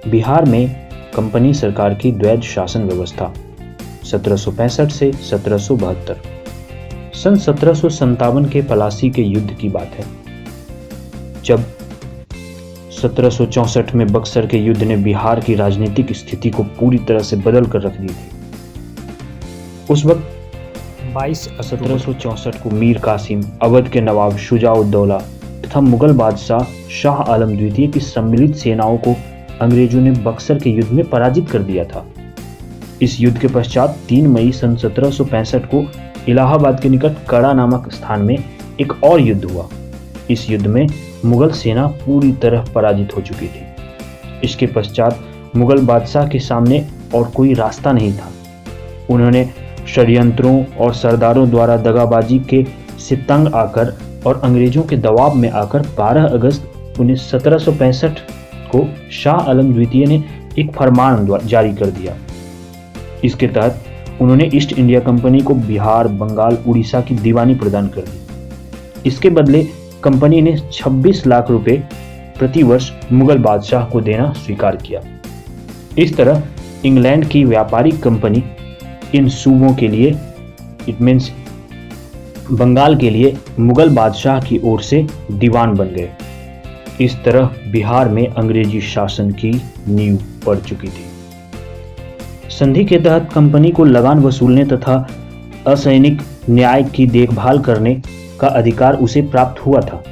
बिहार में कंपनी सरकार की द्वैध शासन व्यवस्था 1765 से 1772। सन 1757 के पलासी के युद्ध की बात है, जब 1764 में बक्सर के युद्ध ने बिहार की राजनीतिक स्थिति को पूरी तरह से बदल कर रख दी थी। उस वक्त 22 अक्टूबर 1764 को मीर कासिम, अवध के नवाब शुजा-उद-दौला तथा मुगल बादशाह शाह आलम द्वितीय की सम्मिलित सेनाओं को अंग्रेजों ने बक्सर के युद्ध में पराजित कर दिया था। इस युद्ध के पश्चात 3 मई सन 1765 को इलाहाबाद के निकट कड़ा नामक स्थान में एक और युद्ध हुआ। इस युद्ध में मुगल सेना पूरी तरह पराजित हो चुकी थी। इसके पश्चात मुगल बादशाह के सामने और कोई रास्ता नहीं था। उन्होंने षड्यंत्रों और सरदारों द्वारा दगाबाजी के से तंग आकर और अंग्रेजों के दबाव में आकर 12 अगस्त 1765 को शाह आलम द्वितीय ने एक फरमान जारी कर दिया। इसके तहत उन्होंने ईस्ट इंडिया कंपनी को बिहार, बंगाल, उड़ीसा की दीवानी प्रदान कर दी। इसके बदले कंपनी ने 26 लाख रुपए प्रति वर्ष मुगल बादशाह को देना स्वीकार किया। इस तरह इंग्लैंड की व्यापारिक कंपनी इन सूबों के लिए, इट मीन्स बंगाल के लिए, मुगल बादशाह की ओर से दीवान बन गए। इस तरह बिहार में अंग्रेजी शासन की नींव पड़ चुकी थी। संधि के तहत कंपनी को लगान वसूलने तथा असैनिक न्याय की देखभाल करने का अधिकार उसे प्राप्त हुआ था,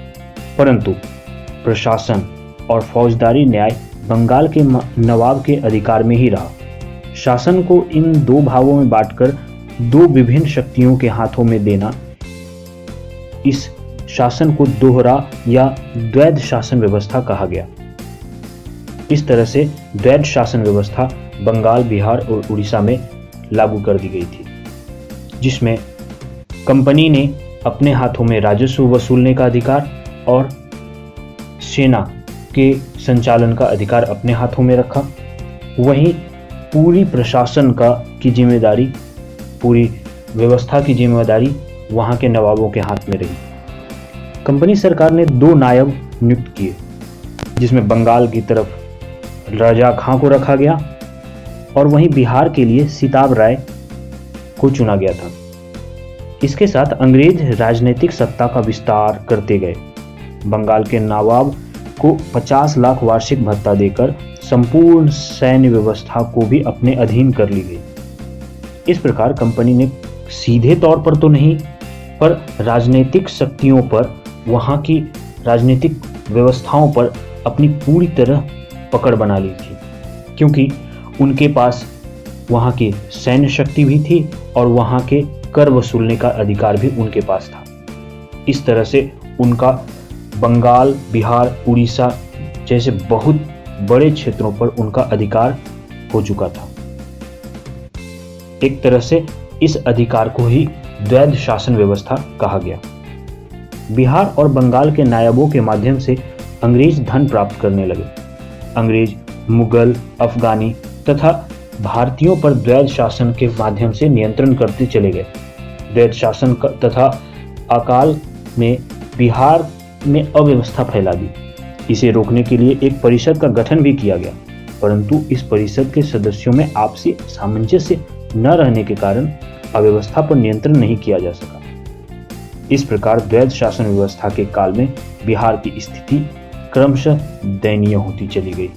परंतु प्रशासन और फौजदारी न्याय बंगाल के नवाब के अधिकार में ही रहा। शासन को इन दो भागों में बांटकर दो विभिन्न शक्तियों के हाथों में देना, इस शासन को दोहरा या द्वैध शासन व्यवस्था कहा गया। इस तरह से द्वैध शासन व्यवस्था बंगाल, बिहार और उड़ीसा में लागू कर दी गई थी, जिसमें कंपनी ने अपने हाथों में राजस्व वसूलने का अधिकार और सेना के संचालन का अधिकार अपने हाथों में रखा। वहीं पूरी प्रशासन की जिम्मेदारी, पूरी व्यवस्था की जिम्मेदारी वहां के नवाबों के हाथ में रही। कंपनी सरकार ने 2 नायब नियुक्त किए, जिसमें बंगाल की तरफ रजा खां को रखा गया और वहीं बिहार के लिए सिताब राय को चुना गया था। इसके साथ अंग्रेज राजनीतिक सत्ता का विस्तार करते गए। बंगाल के नवाब को 50 लाख वार्षिक भत्ता देकर संपूर्ण सैन्य व्यवस्था को भी अपने अधीन कर ली गई। इस प्रकार कंपनी ने सीधे तौर पर तो नहीं, पर राजनीतिक शक्तियों पर, वहां की राजनीतिक व्यवस्थाओं पर अपनी पूरी तरह पकड़ बना ली थी, क्योंकि उनके पास वहां की सैन्य शक्ति भी थी और वहां के कर वसूलने का अधिकार भी उनके पास था। इस तरह से उनका बंगाल, बिहार, उड़ीसा जैसे बहुत बड़े क्षेत्रों पर उनका अधिकार हो चुका था। एक तरह से इस अधिकार को ही द्वैध शासन व्यवस्था कहा गया। बिहार और बंगाल के नायबों के माध्यम से अंग्रेज धन प्राप्त करने लगे। अंग्रेज मुगल, अफगानी तथा भारतीयों पर द्वैध शासन के माध्यम से नियंत्रण करते चले गए। द्वैध शासन तथा अकाल में बिहार में अव्यवस्था फैला दी। इसे रोकने के लिए एक परिषद का गठन भी किया गया, परंतु इस परिषद के सदस्यों में आपसी सामंजस्य न रहने के कारण अव्यवस्था पर नियंत्रण नहीं किया जा सका। इस प्रकार द्वैध शासन व्यवस्था के काल में बिहार की स्थिति क्रमशः दयनीय होती चली गई।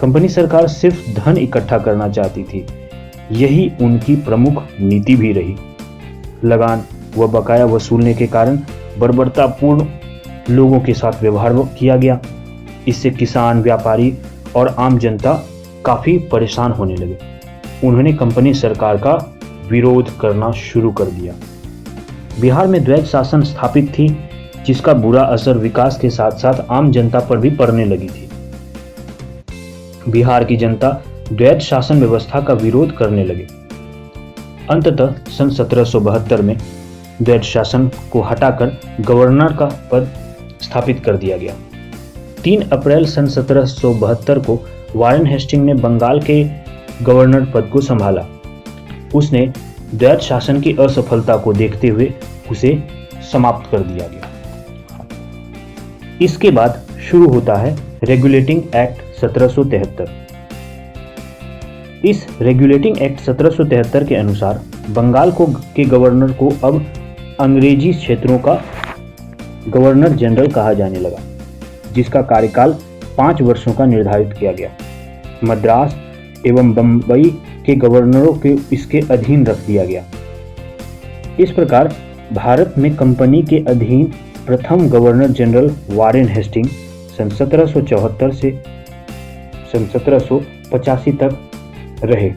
कंपनी सरकार सिर्फ धन इकट्ठा करना चाहती थी, यही उनकी प्रमुख नीति भी रही। लगान व बकाया वसूलने के कारण बर्बरतापूर्ण लोगों के साथ व्यवहार किया गया। इससे किसान, व्यापारी और आम जनता काफी परेशान होने लगे। उन्होंने कंपनी सरकार का विरोध करना शुरू कर दिया। बिहार में द्वैध शासन स्थापित थी, जिसका बुरा असर विकास के साथ साथ आम जनता पर भी पड़ने लगी थी। बिहार की जनता द्वैध शासन व्यवस्था का विरोध करने लगे। अंततः सन 1772 में द्वैध शासन को हटाकर गवर्नर का पद स्थापित कर दिया गया। 3 अप्रैल सन 1772 को वारेन हेस्टिंग ने बंगाल के गवर्नर पद को संभाला। उसने द्वैध शासन की असफलता को देखते हुए उसे समाप्त कर दिया गया। इसके बाद शुरू होता है रेगुलेटिंग एक्ट 1773। इस रेगुलेटिंग एक्ट 1773 के अनुसार बंगाल के गवर्नर को अब अंग्रेजी क्षेत्रों का गवर्नर जनरल कहा जाने लगा, जिसका कार्यकाल 5 वर्षों का निर्धारित किया गया। मद्रास एवं बंबई के गवर्नरों को इसके अधीन रख दिया गया। इस प्रकार भारत में कंपनी के अधीन प्रथम गवर्नर जनरल वारेन हेस्टिंग सन 1774 से सन 1785 तक रहे।